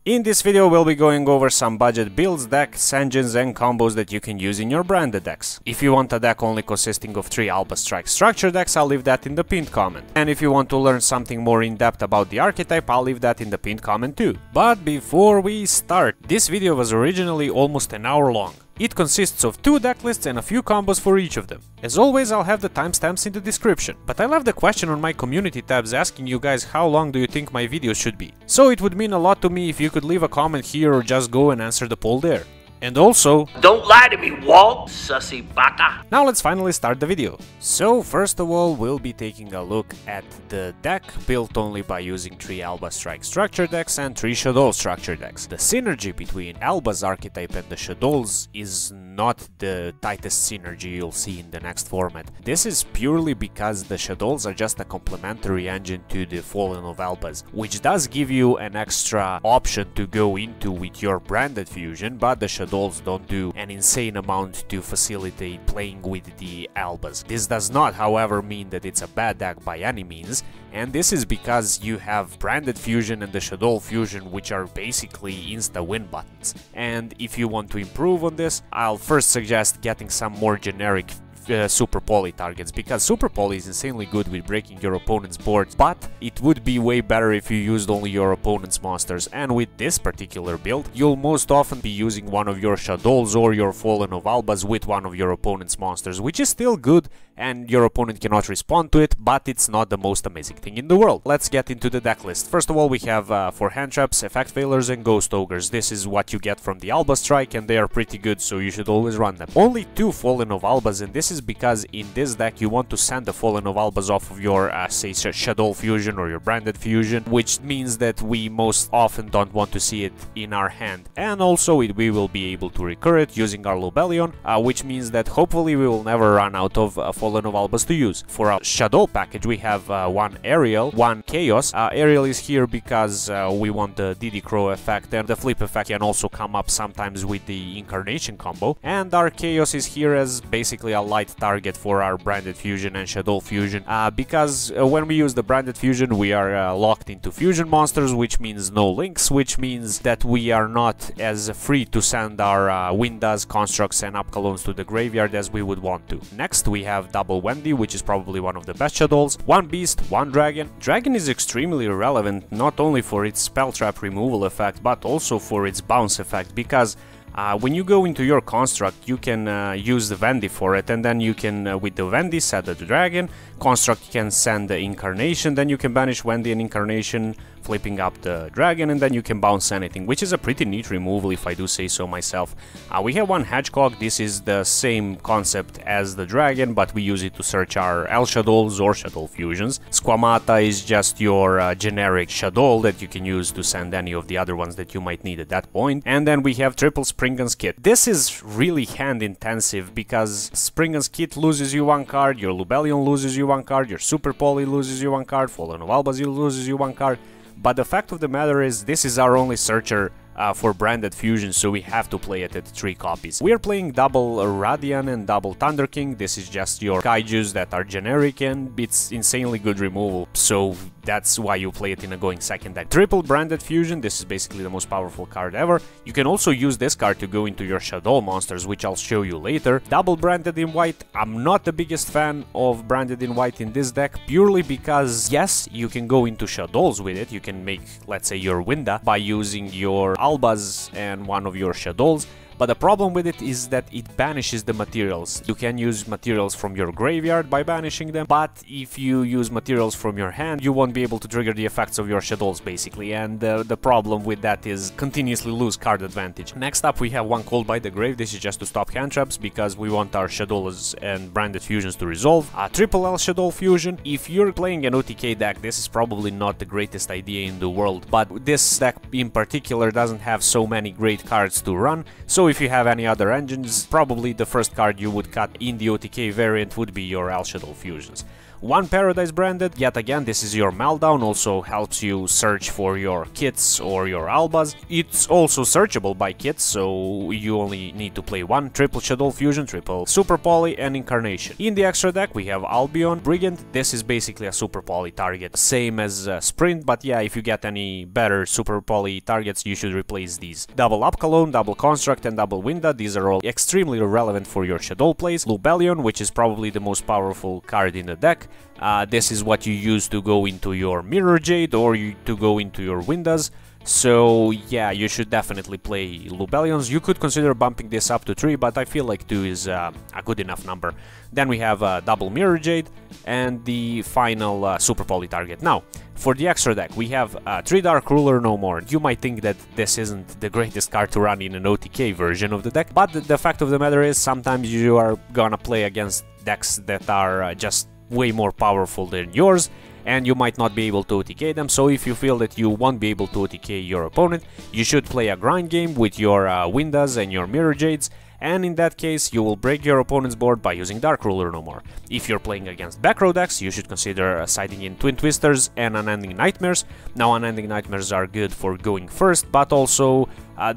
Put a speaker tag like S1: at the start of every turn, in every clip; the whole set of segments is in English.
S1: In this video we'll be going over some budget builds, decks, engines and combos that you can use in your branded decks. If you want a deck only consisting of 3 Alba Strike structure decks, I'll leave that in the pinned comment. And if you want to learn something more in depth about the archetype, I'll leave that in the pinned comment too. But before we start, this video was originally almost an hour long. It consists of 2 deck lists and a few combos for each of them. As always, I'll have the timestamps in the description. But I left a question on my community tabs asking you guys how long do you think my videos should be. So it would mean a lot to me if you could leave a comment here or just go and answer the poll there. And also,
S2: don't lie to me, Walt, sussy baka.
S1: Now let's finally start the video. So first of all, we'll be taking a look at the deck built only by using 3 Alba Strike structure decks and 3 Shadow structure decks. The synergy between Alba's archetype and the Shadows is not the tightest synergy you'll see in the next format. This is purely because the Shadows are just a complementary engine to the Fallen of Albas, which does give you an extra option to go into with your branded fusion, but the Shadows don't do an insane amount to facilitate playing with the Albas. This does not, however, mean that it's a bad deck by any means, and this is because you have branded fusion and the Shadow fusion, which are basically insta-win buttons. And if you want to improve on this, I'll first suggest getting some more generic Super Poly targets, because Super Poly is insanely good with breaking your opponent's boards, but it would be way better if you used only your opponent's monsters. And with this particular build, you'll most often be using one of your Shadows or your Fallen of Albas with one of your opponent's monsters, which is still good and your opponent cannot respond to it, but it's not the most amazing thing in the world. Let's get into the deck list. First of all, we have 4 hand traps, effect failures and ghost ogres. This is what you get from the Alba Strike, and they are pretty good, so you should always run them. Only 2 Fallen of Albas, and this is because in this deck you want to send the Fallen of Albas off of your say Shadow fusion or your branded fusion, which means that we most often don't want to see it in our hand. And also we will be able to recur it using our Lobelion, which means that hopefully we will never run out of Fallen of Albas to use. For our Shadow package we have 1 Aerial, 1 Chaos. Aerial is here because we want the Diddy Crow effect, and the flip effect can also come up sometimes with the Incarnation combo. And our Chaos is here as basically a light target for our branded fusion and Shadow fusion, because when we use the branded fusion we are locked into fusion monsters, which means no links, which means that we are not as free to send our Windas, Constructs and Upcalones to the graveyard as we would want to. Next we have Double Wendy, which is probably one of the best Shadows, 1 Beast, 1 Dragon. Dragon is extremely relevant not only for its spell trap removal effect but also for its bounce effect, because when you go into your construct, you can use the Wendy for it, and then you can, with the Wendy, set the Dragon. Construct can send the Incarnation, then you can banish Wendy and Incarnation, flipping up the Dragon, and then you can bounce anything, which is a pretty neat removal if I do say so myself. We have 1 Hedgehog. This is the same concept as the Dragon, but we use it to search our El Shadows or Shadow fusions. Squamata is just your generic Shadow that you can use to send any of the other ones that you might need at that point. And then we have triple Springan's Kit. This is really hand intensive because Springan's Kit loses you 1 card, your Lobelion loses you 1 card, your Super Poly loses you 1 card, Fallen of Albas loses you 1 card. But the fact of the matter is, this is our only searcher for branded fusion, so we have to play it at 3 copies. We are playing double Radian and double Thunder King. This is just your kaijus that are generic, and it's insanely good removal, so that's why you play it in a going second deck. Triple branded fusion, this is basically the most powerful card ever. You can also use this card to go into your Shadow monsters, which I'll show you later. Double branded in white, I'm not the biggest fan of branded in white in this deck, purely because yes, you can go into Shadows with it. You can make, let's say, your Winda by using your Albas and one of your Shadows, but the problem with it is that it banishes the materials. You can use materials from your graveyard by banishing them, but if you use materials from your hand, you won't be able to trigger the effects of your Shadows basically, and the problem with that is continuously lose card advantage. Next up we have 1 Called by the Grave. This is just to stop hand traps because we want our Shadows and branded fusions to resolve. Triple L Shadow fusion. If you're playing an OTK deck, this is probably not the greatest idea in the world, but this deck in particular doesn't have so many great cards to run, so if you have any other engines, probably the first card you would cut in the OTK variant would be your El Shadow fusions. 1 Paradise branded, yet again this is your Meltdown, also helps you search for your kits or your Albas. It's also searchable by kits, so you only need to play 1 triple Shadow Fusion, triple Super Poly and Incarnation. In the extra deck we have Albion, Brigand. This is basically a Super Poly target, same as Sprint, but yeah, if you get any better Super Poly targets you should replace these. Double Upcalone, double Construct and double Winda, these are all extremely relevant for your Shadow plays. Lubellion, which is probably the most powerful card in the deck. This is what you use to go into your Mirror Jade or to go into your Windas. So yeah, you should definitely play Lubellions. You could consider bumping this up to 3, but I feel like 2 is a good enough number. Then we have double Mirror Jade and the final Super Poly target. Now, for the extra deck, we have 3 Dark Ruler No More. You might think that this isn't the greatest card to run in an OTK version of the deck, but the fact of the matter is sometimes you are gonna play against decks that are just way more powerful than yours, and you might not be able to OTK them. So if you feel that you won't be able to OTK your opponent, you should play a grind game with your Windas and your Mirror Jades, and in that case you will break your opponent's board by using Dark Ruler No More. If you're playing against back row decks, you should consider siding in Twin Twisters and Unending Nightmares. Now Unending Nightmares are good for going first, but also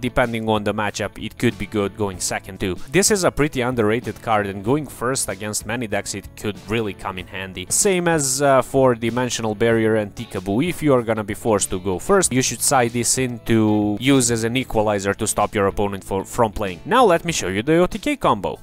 S1: depending on the matchup it could be good going second too. This is a pretty underrated card, and going first against many decks it could really come in handy. Same as for Dimensional Barrier and Tikaboo. If you are gonna be forced to go first, you should side this in to use as an equalizer to stop your opponent from playing. Now let me show you the OTK combo.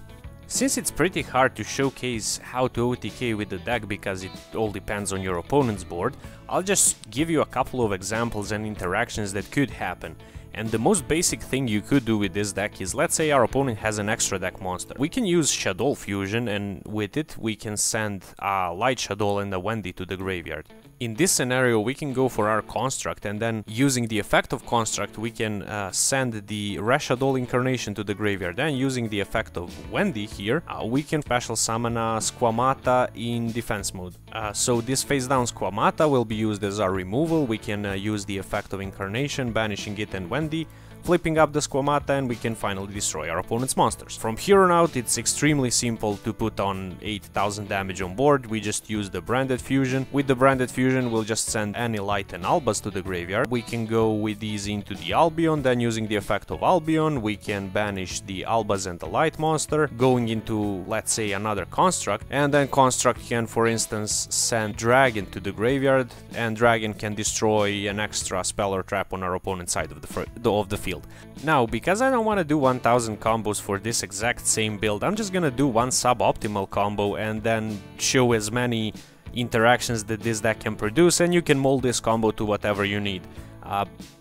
S1: Since it's pretty hard to showcase how to OTK with the deck because it all depends on your opponent's board, I'll just give you a couple of examples and interactions that could happen. And the most basic thing you could do with this deck is, let's say our opponent has an extra deck monster. We can use Shadow Fusion, and with it we can send a Light Shadow and a Wendy to the graveyard. In this scenario we can go for our Construct, and then using the effect of Construct we can send the Reshadol Incarnation to the graveyard, and using the effect of Wendy here we can special summon a Squamata in defense mode. So this face down Squamata will be used as our removal. We can use the effect of Incarnation, banishing it and Wendy, flipping up the Squamata, and we can finally destroy our opponent's monsters. From here on out it's extremely simple to put on 8000 damage on board. We just use the Branded Fusion. With the Branded Fusion we'll just send any Light and Albas to the graveyard. We can go with these into the Albion, then using the effect of Albion we can banish the Albas and the Light monster, going into, let's say, another Construct, and then Construct can, for instance, send Dragon to the graveyard, and Dragon can destroy an extra spell or trap on our opponent's side of the field. Now, because I don't want to do 1000 combos for this exact same build, I'm just gonna do one suboptimal combo and then show as many interactions that this deck can produce, and you can mold this combo to whatever you need.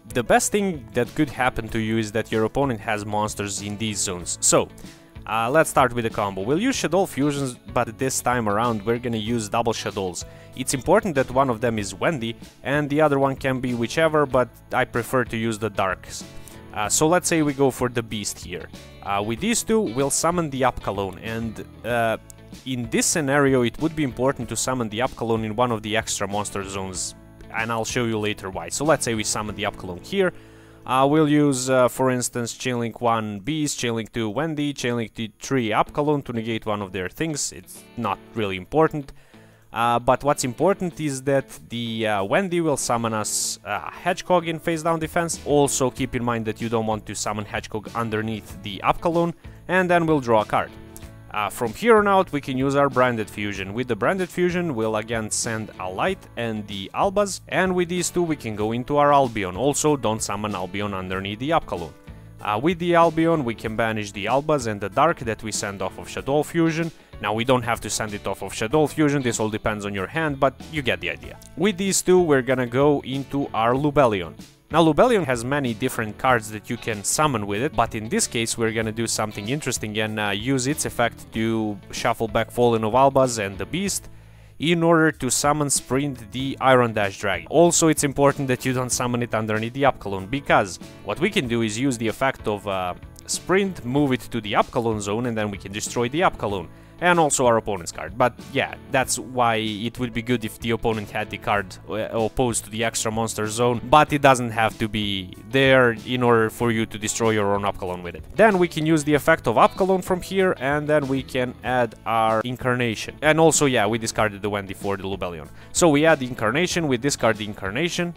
S1: The best thing that could happen to you is that your opponent has monsters in these zones. So, let's start with the combo. We'll use Shadow Fusions, but this time around we're gonna use double Shadows. It's important that one of them is Wendy, and the other one can be whichever, but I prefer to use the Darks. So let's say we go for the Beast here. With these two, we'll summon the Upcalone, and in this scenario it would be important to summon the Upcalone in one of the extra monster zones, and I'll show you later why. So let's say we summon the Upcalone here. We'll use, for instance, Chainlink 1 Beast, Chainlink 2 Wendy, Chainlink 3 Upcalone to negate one of their things. It's not really important. But what's important is that the Wendy will summon us Hedgehog in face down defense. Also keep in mind that you don't want to summon Hedgehog underneath the Upcalone, and then we'll draw a card. From here on out we can use our Branded Fusion. With the Branded Fusion we'll again send a Light and the Albas, and with these two we can go into our Albion. Also don't summon Albion underneath the Upcalone. With the Albion we can banish the Albas and the Dark that we send off of Shadow Fusion. Now we don't have to send it off of Shadow Fusion, this all depends on your hand, but you get the idea. With these two we're gonna go into our Lubellion. Now Lubellion has many different cards that you can summon with it, but in this case we're gonna do something interesting and use its effect to shuffle back Fallen of Albas and the Beast in order to summon Sprint the Iron Dash Dragon. Also it's important that you don't summon it underneath the Upcalone, because what we can do is use the effect of Sprint, move it to the Upcalone zone, and then we can destroy the Upcalone. and also our opponent's card. But yeah, that's why it would be good if the opponent had the card opposed to the extra monster zone, but it doesn't have to be there in order for you to destroy your own Upcolon with it. Then we can use the effect of Upcolon from here, and then we can add our Incarnation. And also, yeah, we discarded the Wendy for the Lubellion. So we add the Incarnation, we discard the Incarnation.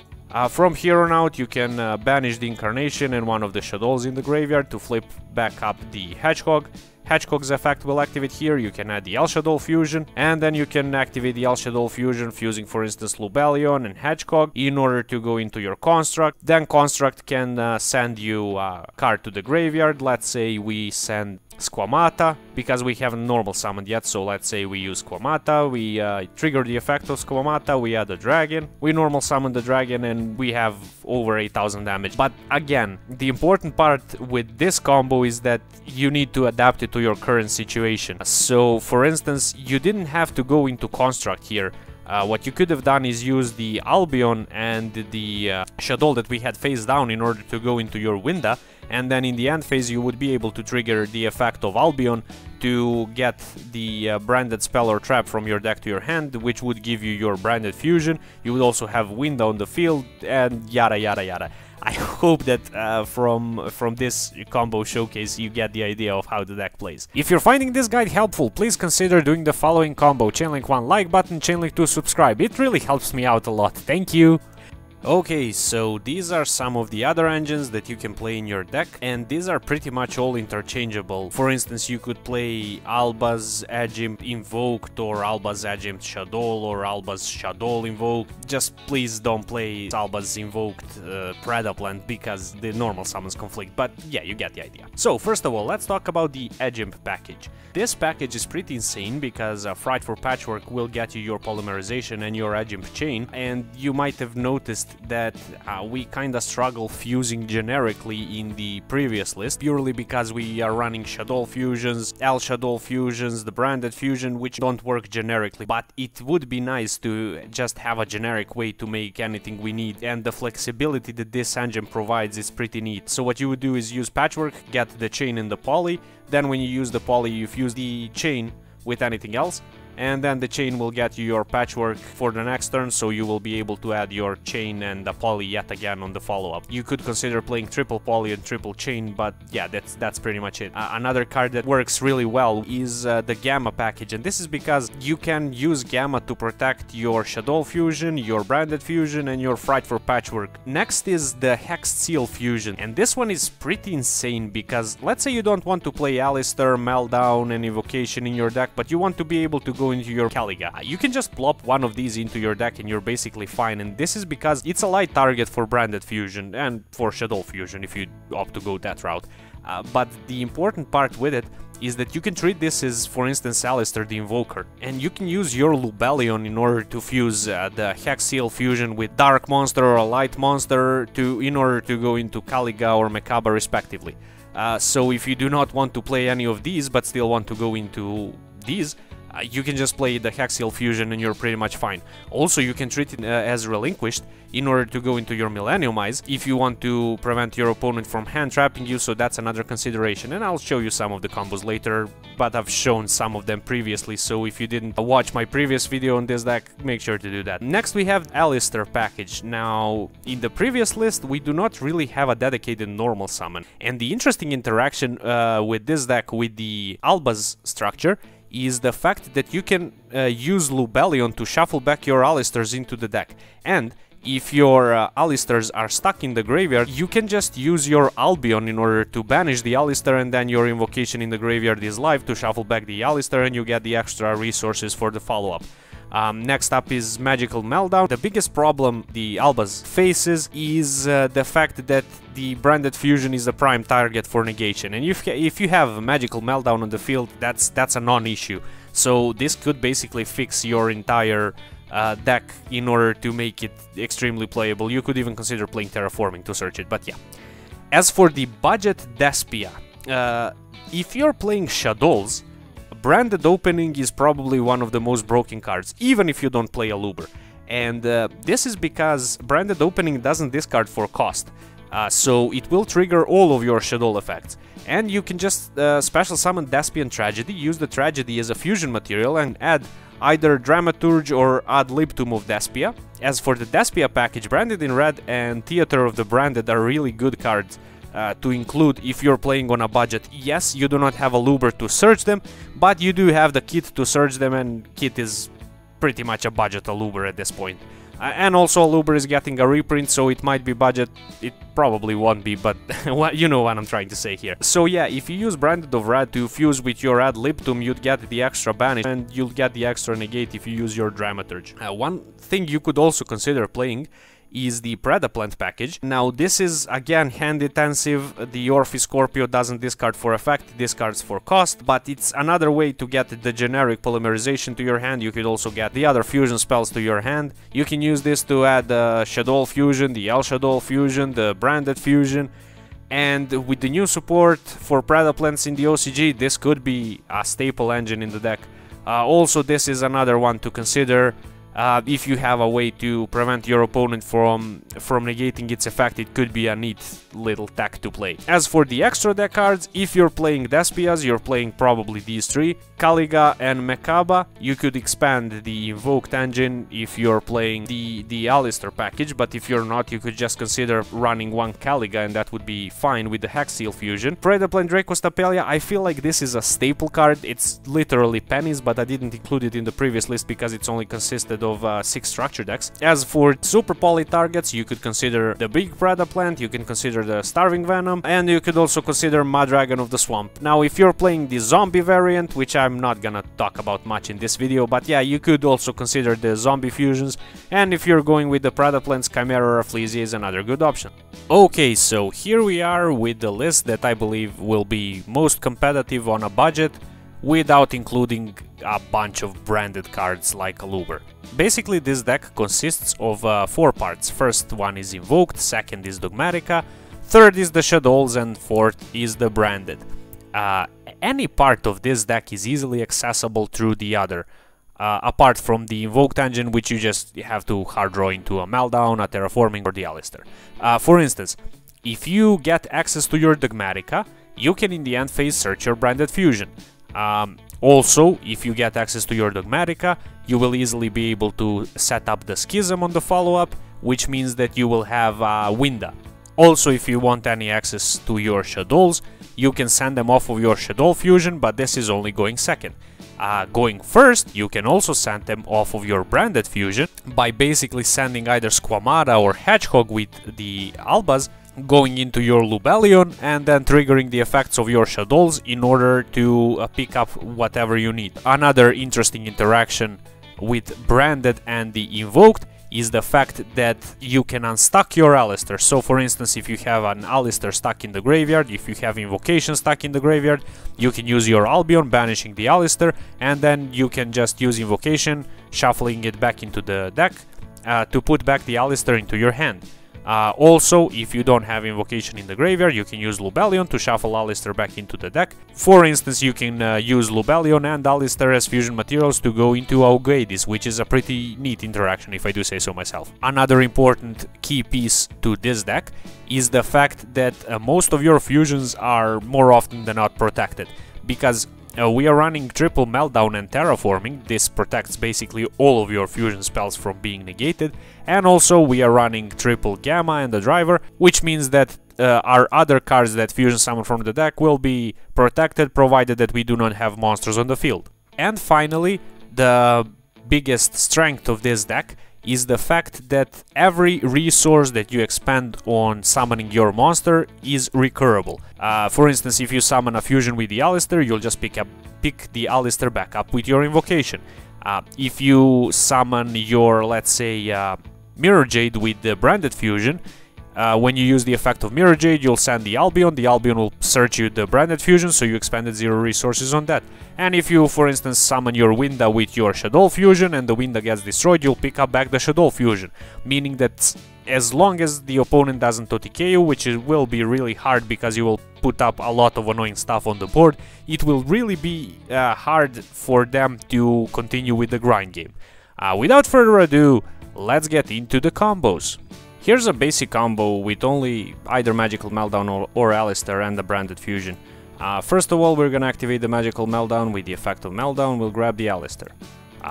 S1: From here on out, you can banish the Incarnation and one of the Shadows in the graveyard to flip back up the Hedgehog. Hedgehog's effect will activate here. You can add the El Shadow Fusion, and then you can activate the El Shadow Fusion fusing, for instance, Lubellion and Hedgehog in order to go into your Construct. Then Construct can send you a card to the graveyard. Let's say we send Squamata, because we haven't normal summoned yet, so let's say we use Squamata, we trigger the effect of Squamata, we add a dragon, we normal summon the dragon, and we have over 8000 damage. But again, the important part with this combo is that you need to adapt it to your current situation. So, for instance, you didn't have to go into Construct here. What you could have done is use the Albion and the Shadow that we had face down in order to go into your Winda, and then in the end phase you would be able to trigger the effect of Albion to get the branded spell or trap from your deck to your hand, which would give you your branded fusion. You would also have Winda on the field, and yada yada yada. I hope that from this combo showcase you get the idea of how the deck plays. If you're finding this guide helpful, please consider doing the following combo: Chainlink 1 like button, Chainlink 2 subscribe. It really helps me out a lot, thank you! Okay, so these are some of the other engines that you can play in your deck, and these are pretty much all interchangeable. For instance, you could play Alba's Edge-Imp Invoked, or Alba's Edge-Imp Shadow, or Alba's Shadow Invoked. Just please don't play Alba's Invoked Predaplant, because the normal summons conflict, but yeah, you get the idea. So, first of all, let's talk about the Edge-Imp package. This package is pretty insane, because Frightful Patchwork will get you your Polymerization and your Edge-Imp chain, and you might have noticed that we kinda struggle fusing generically in the previous list, purely because we are running Shadow Fusions, El Shadow Fusions, the branded fusion, which don't work generically, but it would be nice to just have a generic way to make anything we need, and the flexibility that this engine provides is pretty neat. So what you would do is use Patchwork, get the chain in the poly, then when you use the poly you fuse the chain with anything else, and then the chain will get you your Patchwork for the next turn, so you will be able to add your chain and the poly yet again on the follow-up. You could consider playing triple poly and triple chain, but yeah, that's pretty much it. Another card that works really well is the Gamma package, and this is because you can use Gamma to protect your Shadow Fusion, your Branded Fusion, and your Frightful Patchwork. Next is the Hexed Seal Fusion, and this one is pretty insane, because let's say you don't want to play Alistair, Meltdown, and Evocation in your deck, but you want to be able to go into your Caliga. You can just plop one of these into your deck and you're basically fine, and this is because it's a light target for Branded Fusion and for Shadow Fusion if you opt to go that route. But the important part with it is that you can treat this as, for instance, Alistair the Invoker, and you can use your Lubellion in order to fuse the Hex Seal Fusion with Dark Monster or a Light Monster in order to go into Caliga or Mekaba respectively. So if you do not want to play any of these but still want to go into these, you can just play the Hex Seal Fusion and you're pretty much fine. Also, you can treat it as Relinquished in order to go into your Millennium Eyes if you want to prevent your opponent from hand trapping you, so that's another consideration, and I'll show you some of the combos later, but I've shown some of them previously, so if you didn't watch my previous video on this deck, make sure to do that. Next we have Alistair package. Now, in the previous list we do not really have a dedicated normal summon, and the interesting interaction with this deck with the Alba's structure is the fact that you can use Lubellion to shuffle back your Alistairs into the deck, and if your Alistairs are stuck in the graveyard, you can just use your Albion in order to banish the Alistair, and then your Invocation in the graveyard is live to shuffle back the Alistair, and you get the extra resources for the follow-up. Next up is Magical Meltdown. The biggest problem the Albas faces is the fact that the Branded Fusion is a prime target for negation, and if you have Magical Meltdown on the field, that's a non-issue. So this could basically fix your entire deck in order to make it extremely playable. You could even consider playing Terraforming to search it, but yeah. As for the budget Despia, if you're playing Shadows, Branded Opening is probably one of the most broken cards, even if you don't play a Luber. And this is because Branded Opening doesn't discard for cost. so it will trigger all of your Shadow effects. And you can just special summon Despian Tragedy, use the Tragedy as a fusion material and add either Dramaturge or Ad Libitum of Despia. As for the Despia package, Branded in Red and Theater of the Branded are really good cards to include if you're playing on a budget. Yes, you do not have a Loober to search them, but you do have the kit to search them, and kit is pretty much a budget Loober at this point. And also Loober is getting a reprint, so it might be budget. It probably won't be, but you know what I'm trying to say here. So yeah, if you use Branded of Red to fuse with your Ad Libitum, you'd get the extra banish, and you'll get the extra negate if you use your Dramaturge. One thing you could also consider playing is the Predaplant package. Now this is again hand intensive. The Orpheus Scorpio doesn't discard for effect, it discards for cost, but it's another way to get the generic polymerization to your hand. You could also get the other fusion spells to your hand. You can use this to add the Shadow fusion, the El Shadow fusion, the Branded fusion, and with the new support for Predaplants in the OCG, this could be a staple engine in the deck. Also, this is another one to consider. If you have a way to prevent your opponent from negating its effect, it could be a neat little tech to play. As for the extra deck cards, if you're playing Despias, you're playing probably these three, Caliga and Mekaba. You could expand the Invoked engine if you're playing the Alistair package, but if you're not, you could just consider running one Caliga, and that would be fine with the Hexsteel fusion. Predaplant Dracostapelia, I feel like this is a staple card. It's literally pennies, but I didn't include it in the previous list because it's only consisted of 6 structure decks. As for super poly targets, you could consider the big Predaplant, you can consider the Starving Venom, and you could also consider Madragon of the Swamp. Now, if you're playing the zombie variant, which I'm not gonna talk about much in this video, but yeah, you could also consider the zombie fusions, and if you're going with the Predaplants, Chimera Rafflesia is another good option. Okay, so here we are with the list that I believe will be most competitive on a budget, without including a bunch of branded cards like Loober. Basically, this deck consists of 4 parts. First one is Invoked, second is Dogmatica, third is the Shadows, and fourth is the Branded. Any part of this deck is easily accessible through the other, apart from the Invoked engine, which you just have to hard draw into a Meltdown, a Terraforming, or the Alistair. For instance, if you get access to your Dogmatica, you can in the end phase search your Branded fusion. Also, if you get access to your Dogmatica, you will easily be able to set up the Schism on the follow-up, which means that you will have Winda. Also, if you want any access to your Shadows, you can send them off of your Shadow fusion, but this is only going second. Going first, you can also send them off of your Branded fusion by basically sending either Squamata or Hedgehog with the Albas going into your Lubellion and then triggering the effects of your Shadows in order to pick up whatever you need. Another interesting interaction with Branded and the Invoked is the fact that you can unstuck your Alistair. So for instance, if you have an Alistair stuck in the graveyard, if you have Invocation stuck in the graveyard, you can use your Albion, banishing the Alistair, and then you can just use Invocation, shuffling it back into the deck to put back the Alistair into your hand. Also, if you don't have Invocation in the graveyard, you can use Lubellion to shuffle Alistair back into the deck. For instance, you can use Lubellion and Alistair as fusion materials to go into Augades, which is a pretty neat interaction, if I do say so myself. Another important key piece to this deck is the fact that most of your fusions are more often than not protected, because we are running triple Meltdown and Terraforming. This protects basically all of your fusion spells from being negated, and also we are running triple Gamma and the Driver, which means that our other cards that fusion summon from the deck will be protected, provided that we do not have monsters on the field. And finally, the biggest strength of this deck is the fact that every resource that you expend on summoning your monster is recurable. For instance, if you summon a fusion with the Alistair, you'll just pick the Alistair back up with your Invocation. If you summon your, let's say, Mirror Jade with the Branded fusion, when you use the effect of Mirror Jade, you'll send the Albion will search you the Branded fusion, so you expended 0 resources on that. And if you, for instance, summon your Winda with your Shadow fusion and the Winda gets destroyed, you'll pick up back the Shadow fusion, meaning that as long as the opponent doesn't OTK you, which will be really hard because you will put up a lot of annoying stuff on the board, it will really be hard for them to continue with the grind game. Without further ado, let's get into the combos. Here's a basic combo with only either Magical Meltdown or Alistair and the Branded Fusion. First of all, we're gonna activate the Magical Meltdown. With the effect of Meltdown, we'll grab the Alistair.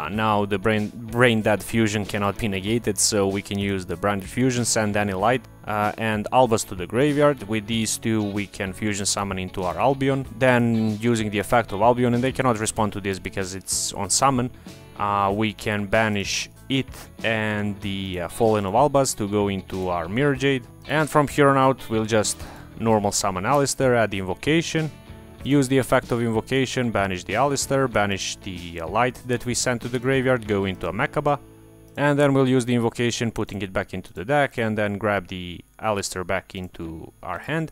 S1: Now the Brain Dead Fusion cannot be negated, so we can use the Branded Fusion, send any light, and Albaz to the graveyard. With these two we can fusion summon into our Albion. Then using the effect of Albion, and they cannot respond to this because it's on summon, we can banish it and the Fallen of Albaz to go into our Mirror Jade. And from here on out we'll just normal summon Alistair, add the invocation, use the effect of invocation, banish the Alistair, banish the light that we sent to the graveyard, go into a Mechaba, and then we'll use the invocation, putting it back into the deck, and then grab the Alistair back into our hand.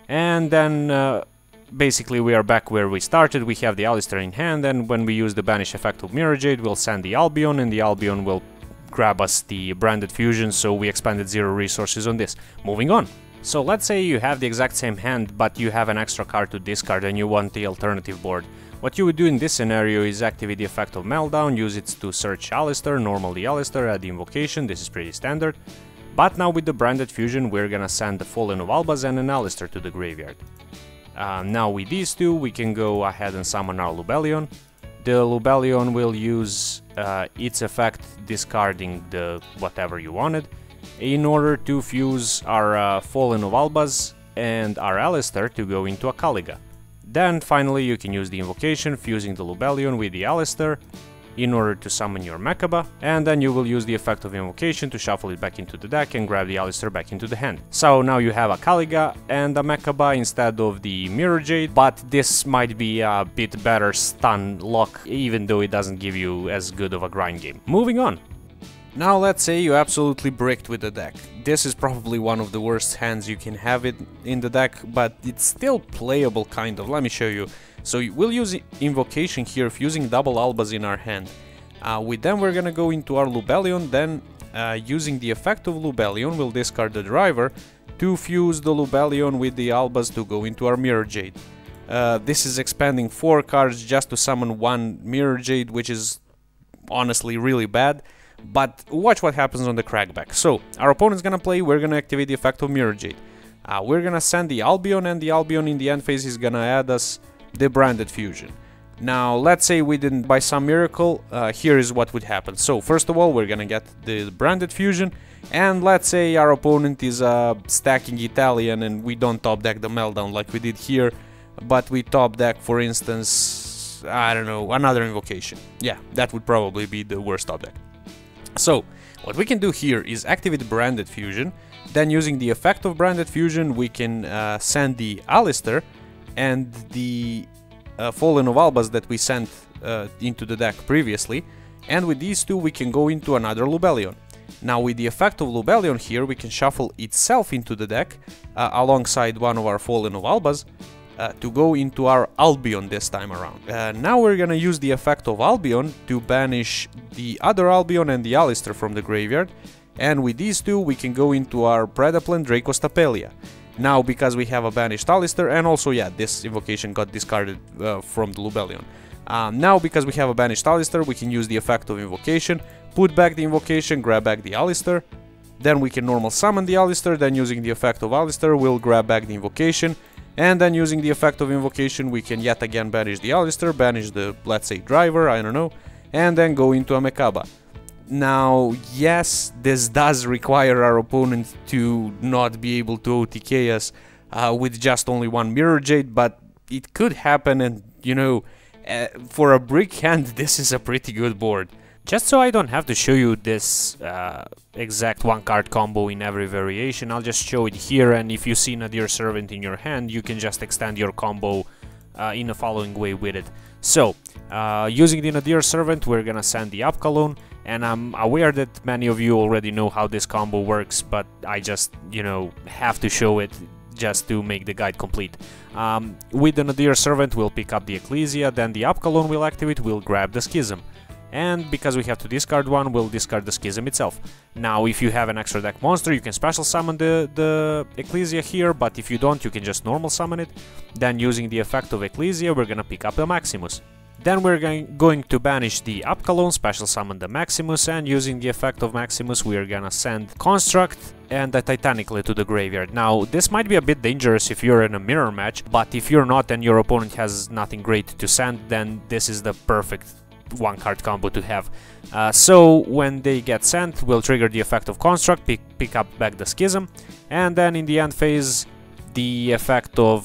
S1: And then basically we are back where we started. We have the Alistair in hand, and when we use the banish effect of Mirror Jade, we'll send the Albion, and the Albion will grab us the Branded Fusion, so we expended 0 resources on this. Moving on. So let's say you have the exact same hand, but you have an extra card to discard and you want the alternative board. What you would do in this scenario is activate the effect of Meltdown, use it to search Alistair, normal the Alistair, add the invocation, this is pretty standard. But now with the Branded Fusion we're gonna send the Fallen of Albaz and an Alistair to the graveyard. Now with these two we can go ahead and summon our Lubellion. The Lubellion will use its effect discarding the whatever you wanted, in order to fuse our Fallen of Albaz and our Alistair to go into a Kaliga. Then finally you can use the invocation, fusing the Lubellion with the Alistair in order to summon your Mechaba, and then you will use the effect of invocation to shuffle it back into the deck and grab the Alistair back into the hand. So now you have a Kaliga and a Mechaba instead of the Mirror Jade, but this might be a bit better stun lock, even though it doesn't give you as good of a grind game. Moving on. Now let's say you absolutely bricked with the deck. This is probably one of the worst hands you can have it in the deck, but it's still playable kind of. Let me show you. So we'll use invocation here, fusing double Albaz in our hand. With them we're gonna go into our Lubellion, then using the effect of Lubellion we'll discard the driver to fuse the Lubellion with the Albaz to go into our Mirror Jade. This is expanding 4 cards just to summon 1 Mirror Jade, which is honestly really bad. But watch what happens on the crackback. So, our opponent's gonna play, we're gonna activate the effect of Mirror Jade. We're gonna send the Albion, and the Albion in the end phase is gonna add us the Branded Fusion. Now, let's say we didn't, by some miracle, here is what would happen. So, first of all, we're gonna get the Branded Fusion, and let's say our opponent is stacking Italian and we don't top deck the Meltdown like we did here, but we top deck, for instance, I don't know, another invocation. Yeah, that would probably be the worst top deck. So, what we can do here is activate Branded Fusion, then using the effect of Branded Fusion we can send the Alistair and the Fallen of Albaz that we sent into the deck previously, and with these two we can go into another Lubellion. Now with the effect of Lubellion here we can shuffle itself into the deck alongside one of our Fallen of Albaz, to go into our Albion this time around. Now we're gonna use the effect of Albion to banish the other Albion and the Alistair from the graveyard, and with these two we can go into our Predaplan Dracostapelia. Now because we have a banished Alistair, and also yeah, this invocation got discarded from the Lubellion. Now because we have a banished Alistair we can use the effect of invocation, put back the invocation, grab back the Alistair, then we can normal summon the Alistair, then using the effect of Alistair we'll grab back the invocation, and then using the effect of invocation we can yet again banish the Alistair, banish the, let's say, driver, I don't know, and then go into a Mechaba. Now, yes, this does require our opponent to not be able to OTK us with just only 1 Mirror Jade, but it could happen, and, you know, for a brick hand this is a pretty good board. Just so I don't have to show you this exact 1-card combo in every variation, I'll just show it here, and if you see Nadir Servant in your hand, you can just extend your combo in the following way with it. So, using the Nadir Servant, we're gonna send the Apkalon, and I'm aware that many of you already know how this combo works, but I just, you know, have to show it just to make the guide complete. With the Nadir Servant, we'll pick up the Ecclesia, then the Apkalon will activate, we'll grab the Schism. And because we have to discard one, we'll discard the Schism itself. Now, if you have an extra deck monster, you can special summon the Ecclesia here, but if you don't, you can just normal summon it. Then, using the effect of Ecclesia, we're gonna pick up the Maximus. Then we're going to banish the Apkalon, special summon the Maximus, and using the effect of Maximus we are gonna send Construct and the Titanic Lid to the graveyard. Now, this might be a bit dangerous if you're in a mirror match, but if you're not and your opponent has nothing great to send, then this is the perfect one-card combo to have. So when they get sent, we'll trigger the effect of Construct, pick up back the Schism, and then in the end phase, the effect of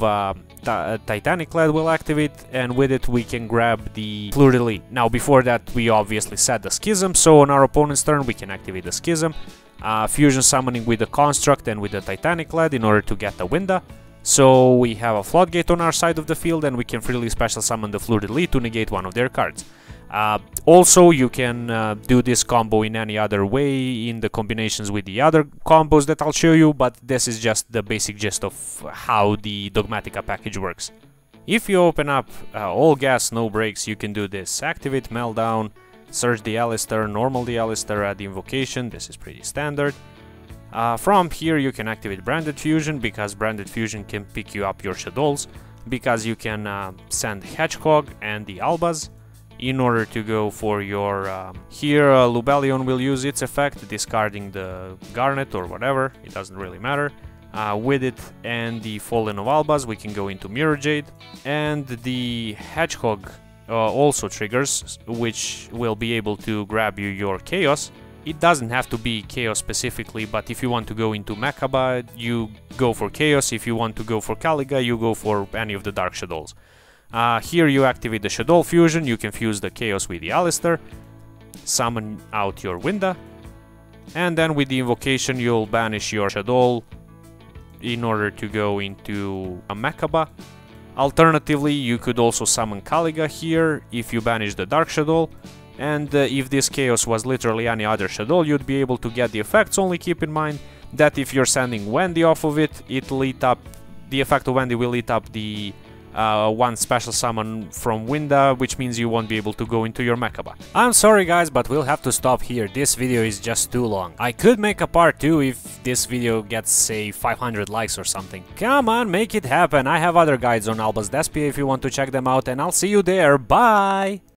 S1: Titanic Lid will activate, and with it we can grab the Fleur-de-Lis. Now before that we obviously set the Schism, so on our opponent's turn we can activate the Schism, fusion summoning with the Construct and with the Titanic Lid in order to get the Winda. So we have a Floodgate on our side of the field, and we can freely special summon the Fleur-de-Lis to negate one of their cards. Also, you can do this combo in any other way in the combinations with the other combos that I'll show you, but this is just the basic gist of how the Dogmatika package works. If you open up all gas, no brakes, you can do this. Activate Meltdown, search the Alistair, normal the Alistair, add the invocation, this is pretty standard. From here you can activate Branded Fusion, because Branded Fusion can pick you up your Shadows, because you can send Hedgehog and the Albaz in order to go for your... here Lubellion will use its effect, discarding the Garnet or whatever, it doesn't really matter. With it and the Fallen of Albaz we can go into Mirror Jade, and the Hedgehog also triggers, which will be able to grab you your Chaos. It doesn't have to be Chaos specifically, but if you want to go into Mechaba, you go for Chaos. If you want to go for Caliga, you go for any of the Dark Shadows. Here you activate the Shadow Fusion, you can fuse the Chaos with the Alistair, summon out your Winda, and then with the invocation you'll banish your Shadow in order to go into a Mechaba. Alternatively, you could also summon Caliga here if you banish the Dark Shadow, and if this Chaos was literally any other Shadow, you'd be able to get the effects. Only keep in mind that if you're sending Wendy off of it, it'll eat up, the effect of Wendy will eat up the one special summon from Winda, which means you won't be able to go into your Mechaba. I'm sorry guys, but we'll have to stop here, this video is just too long. I could make a part 2 if this video gets, say, 500 likes or something. Come on, make it happen, I have other guides on Albaz Despia if you want to check them out, and I'll see you there, bye!